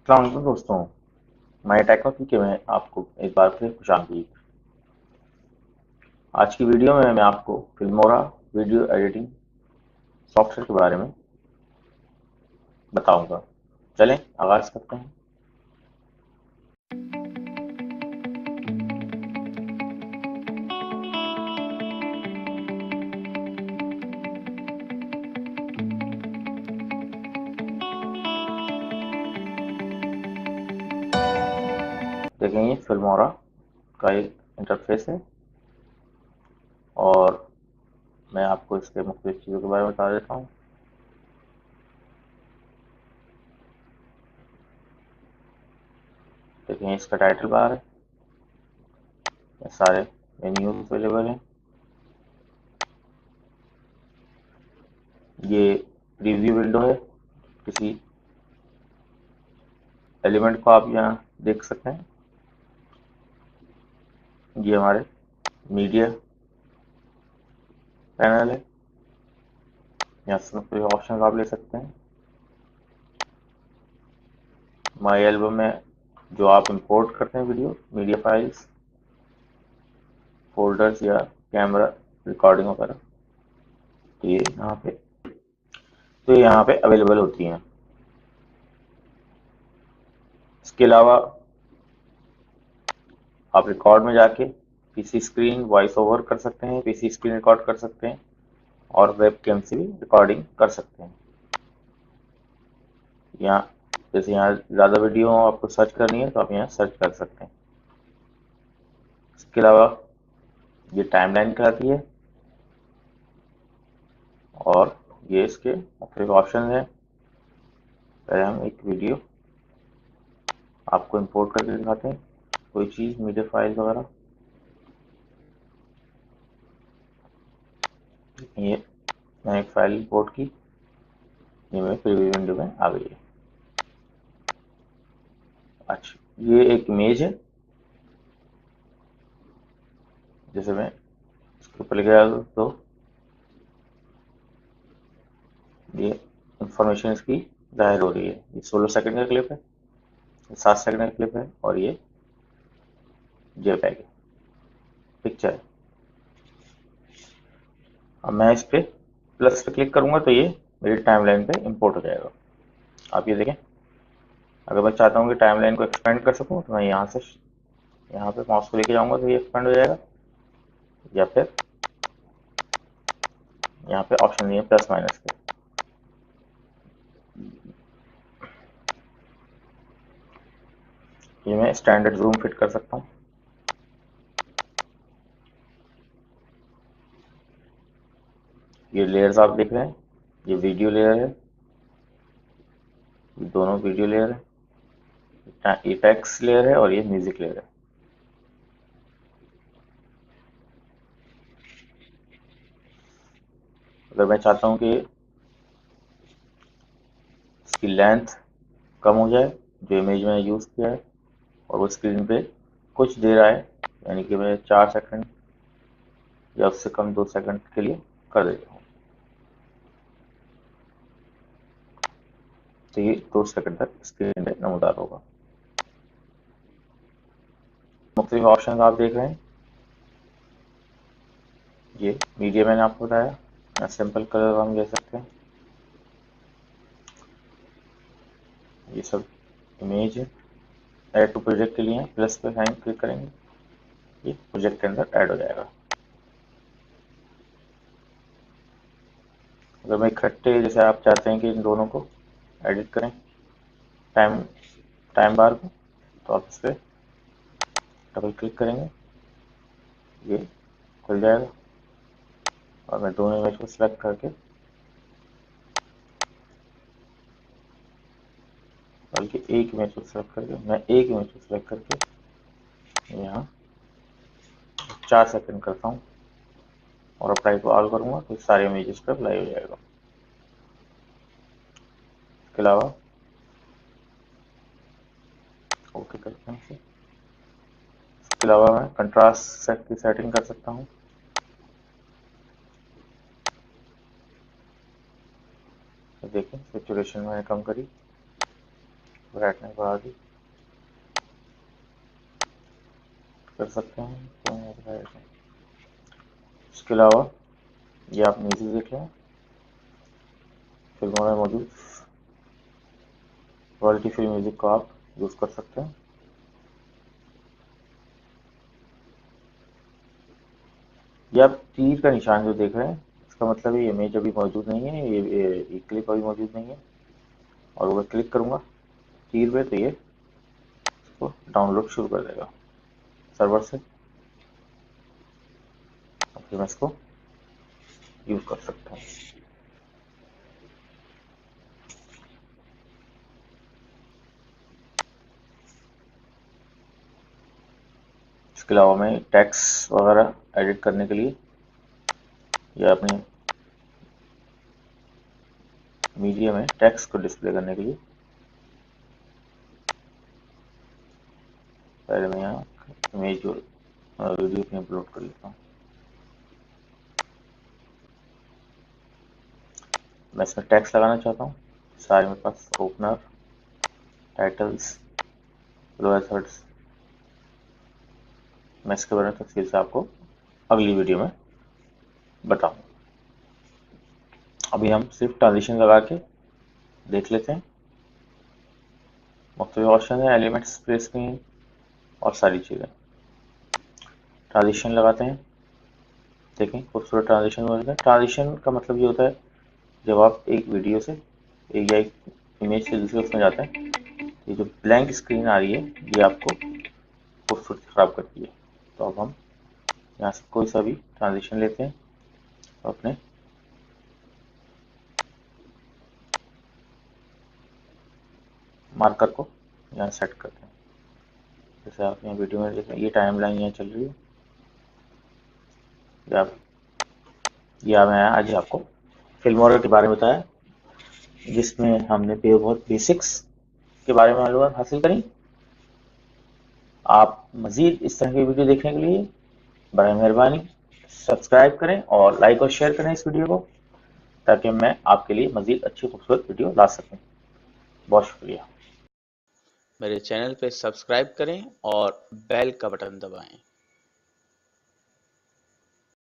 अस्सलाम वालेकुम दोस्तों। मैं टेक्नो में आपको एक बार फिर खुशामदीद। आज की वीडियो में मैं आपको फिल्मोरा वीडियो एडिटिंग सॉफ्टवेयर के बारे में बताऊंगा। चलें आगाज करते हैं। देखें, ये फिल्मोरा का एक इंटरफेस है और मैं आपको इसके मुख्तलिफ चीज़ों के बारे में बता देता हूँ। देखें, इसका टाइटल बार है, ये सारे मेन्यू अवेलेबल हैं। ये प्रीव्यू विंडो है, किसी एलिमेंट को आप यहाँ देख सकते हैं। ये हमारे मीडिया पैनल है, यहाँ से मुख्तलिफ ऑप्शन आप ले सकते हैं। माई एल्बम में जो आप इंपोर्ट करते हैं वीडियो मीडिया फाइल्स, फोल्डर्स या कैमरा रिकॉर्डिंग वगैरह, तो ये यहाँ पे अवेलेबल होती हैं। इसके अलावा आप रिकॉर्ड में जाके पीसी स्क्रीन वॉइस ओवर कर सकते हैं, पीसी स्क्रीन रिकॉर्ड कर सकते हैं और वेब कैम से भी रिकॉर्डिंग कर सकते हैं। यहाँ जैसे यहाँ ज़्यादा वीडियो आपको सर्च करनी है तो आप यहाँ सर्च कर सकते हैं। इसके अलावा ये टाइमलाइन कहलाती है और ये इसके मुख्तलिफ ऑप्शन हैं। पहले हम एक वीडियो आपको इंपोर्ट करके दिखाते हैं, कोई चीज़ मीडिया फाइल वगैरह। ये मैंने एक फाइल इंपोर्ट की, ये मेरे प्रीव्यू विंडो में आ गई है। अच्छा, ये एक इमेज है, जैसे मैं इसके ऊपर गया तो ये इंफॉर्मेशन इसकी जाहिर हो रही है। ये 16 सेकंड का क्लिप है, ये 7 सेकंड का क्लिप है और ये जेपैग है, पिक्चर है। अब मैं इस पे प्लस पे क्लिक करूंगा तो ये मेरी टाइमलाइन पे इंपोर्ट हो जाएगा। आप ये देखें, अगर मैं चाहता हूँ कि टाइमलाइन को एक्सपेंड कर सकूँ तो मैं यहाँ पे माउस को लेके जाऊंगा तो ये एक्सपेंड हो जाएगा, या फिर यहाँ पे ऑप्शन दिए प्लस माइनस के। ये मैं स्टैंडर्ड जूम फिट कर सकता हूँ। ये लेयर्स आप देख रहे हैं, ये वीडियो लेयर है, ये दोनों वीडियो लेयर है, इफेक्ट्स लेयर है और ये म्यूजिक लेयर है। अगर मैं चाहता हूँ कि इसकी लेंथ कम हो जाए, जो इमेज मैंने यूज़ किया है, और वो स्क्रीन पे कुछ देर आए, यानी कि मैं 4 सेकंड या उससे कम 2 सेकंड के लिए कर देता हूँ, तो ये 2 सेकंड तक स्क्रीन पे नमूदार होगा। मुख्तलिफ ऑप्शन आप देख रहे हैं। ये मीडिया मैंने आपको बताया, सिंपल कलर हम ले सकते हैं। ये सब इमेज है, ऐड टू प्रोजेक्ट के लिए प्लस पे साइन क्लिक करेंगे, ये प्रोजेक्ट के अंदर ऐड हो जाएगा। अगर मैं इकट्ठे, जैसे आप चाहते हैं कि इन दोनों को एडिट करें टाइम टाइम बार को, तो आप इस पर डबल क्लिक करेंगे, ये खुल जाएगा और मैं दोनों इमेज को सिलेक्ट करके, बल्कि एक इमेज को सिलेक्ट करके, मैं एक इमेज को सिलेक्ट करके यहाँ 4 सेकंड करता हूँ और अप्लाई को ऑल करूँगा तो सारे इमेजेस पर अप्लाई हो जाएगा। इसके अलावा ओके करते हैं इसे। इसके अलावा मैं कंट्रास्ट सेट की सेटिंग कर सकता हूँ। तो देखें, सेचुरेशन मैंने कम करी, ब्राइटनेस बढ़ा दी, कर सकते हैं। तो इसके अलावा ये आप म्यूजिक देख लें, फिल्मों में मौजूद रॉयल्टी फ्री म्यूजिक को आप यूज़ कर सकते हैं। ये आप तीर का निशान जो देख रहे हैं, इसका मतलब ये इमेज अभी मौजूद नहीं है, ये क्लिप अभी मौजूद नहीं है। और अगर क्लिक करूँगा तीर पे तो ये इसको डाउनलोड शुरू कर देगा सर्वर से, और फिर मैं इसको यूज़ कर सकता हूँ। इसके अलावा मैं टेक्स्ट वगैरह एडिट करने के लिए या अपने मीडिया में टेक्स्ट को डिस्प्ले करने के लिए पहले मैं यहाँ इमेज और वीडियो अपनी अपलोड कर लेता हूँ। मैं इसमें टेक्स्ट लगाना चाहता हूँ। सारे मेरे पास ओपनर, टाइटल्स, लोअर थर्ड्स। मैं इसके बारे में तफसील से आपको अगली वीडियो में बताऊँ। अभी हम सिर्फ ट्रांजिशन लगा के देख लेते हैं। मुख्तलिफ ऑप्शन है, एलिमेंट्स, स्प्लिट स्क्रीन और सारी चीज़ें। ट्रांजिशन लगाते हैं, देखें खूबसूरत ट्रांजिशन मौजूद है। ट्रांजिशन का मतलब ये होता है जब आप एक वीडियो से एक या एक इमेज से दूसरे उसमें जाते हैं, ये जो ब्लैंक स्क्रीन आ रही है ये आपको खूबसूरती खराब करती है। तो अब हम यहाँ से कोई सा भी ट्रांजिशन लेते हैं और अपने मार्कर को यहाँ सेट करते हैं। जैसे आप यहाँ वीडियो में देखें, ये टाइम लाइन यहाँ चल रही है। या मैं आज आपको फिल्मोरा के बारे में बताया, जिसमें हमने बहुत बेसिक्स के बारे में मालूमात हासिल करी। आप मज़ीद इस तरह की वीडियो देखने के लिए बराए मेहरबानी सब्सक्राइब करें और लाइक और शेयर करें इस वीडियो को, ताकि मैं आपके लिए मज़ीद अच्छी खूबसूरत वीडियो ला सकूं। बहुत शुक्रिया। मेरे चैनल पे सब्सक्राइब करें और बेल का बटन दबाएं।